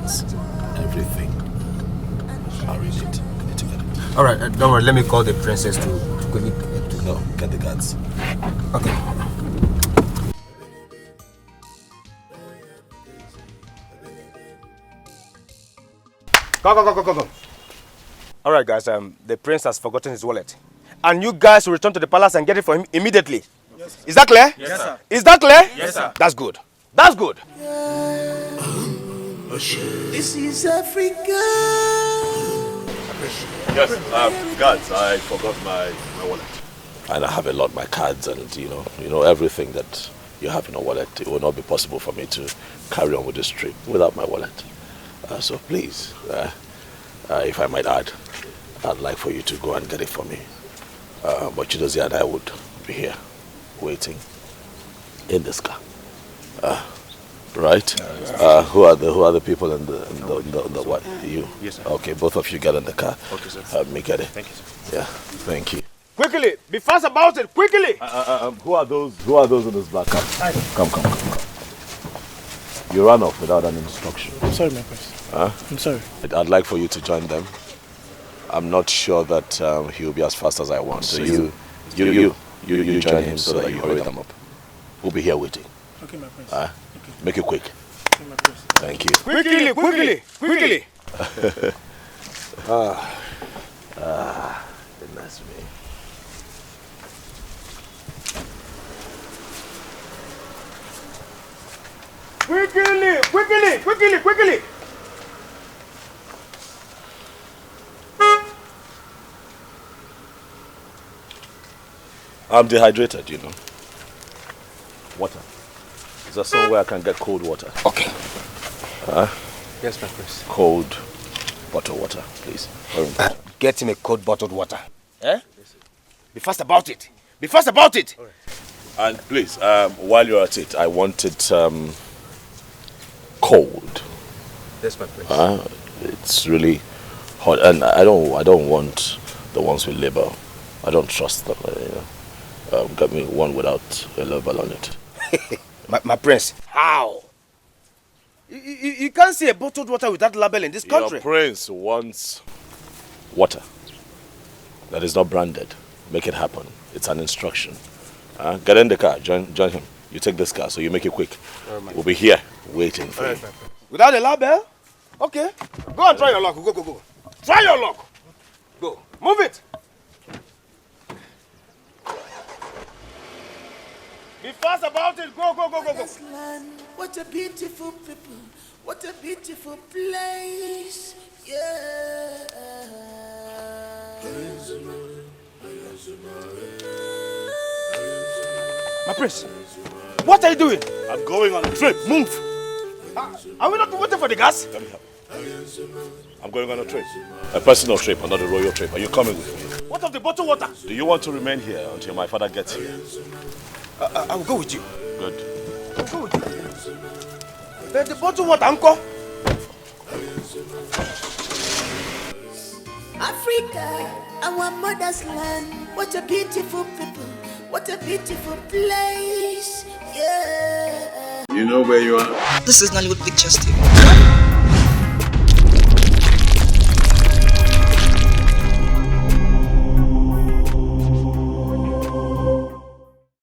documents, everything. I'll read it. I need to get it. Alright, don't worry, let me call the princess to quickly... No, get the guards. Okay. Go. Alright guys, the prince has forgotten his wallet. And you guys will return to the palace and get it for him immediately. Yes, sir. Is that clear? Yes, sir. Is that clear? Yes, sir. That's good. That's good. This is Africa. Yes, guards, I forgot my wallet. And I have a lot, my cards and, you know, everything that you have in a wallet. It will not be possible for me to carry on with this trip without my wallet. So please, if I might add, I'd like for you to go and get it for me. But Chidozie and I would be here, waiting in this car. Right? Who are the people in the what? You? Yes, sir. Okay, both of you get in the car. Okay, sir. Help me get it. Thank you, sir. Yeah, thank you. Quickly, be fast about it, quickly! Who are those in this black car? Come. You ran off without an instruction. I'm sorry, my prince. I'm sorry. I'd like for you to join them. I'm not sure that he'll be as fast as I want. So you join him so that you hurry them up. We'll be here waiting. Okay, my prince. Okay. Make it quick. Okay, my prince. Thank you. Quickly! Goodness me. Quickly! I'm dehydrated, you know. Water. Is there somewhere I can get cold water? Okay. Yes, my prince. Cold bottled water, please. Get him a cold bottled water. Eh? Be fast about it. Right. And please, while you're at it, I want it cold. Yes, my prince. It's really hot, and I don't want the ones with label. I don't trust them. Get me one without a label on it. my prince. How? You can't see a bottled water without label in this country. Your prince wants water that is not branded. Make it happen. It's an instruction. Get in the car. Join him. You take this car, so you make it quick. We'll be here waiting for you. Without a label? Okay. Go and try your luck. Go. Try your luck. Go. Move it. Be fast about it. Go. What a beautiful people. What a beautiful place. Yeah. My prince, what are you doing? I'm going on a trip. Move. Are we not waiting for the gas? Let me help. I'm going on a trip. A personal trip, not a royal trip. Are you coming with me? What of the bottled water? Do you want to remain here until my father gets here? I will go with you. Good. I'll go with you. But the bottled water, uncle. Africa, our mother's land. What a beautiful people. What a beautiful place. Yeah. You know where you are? This is Nollywood Pictures TV.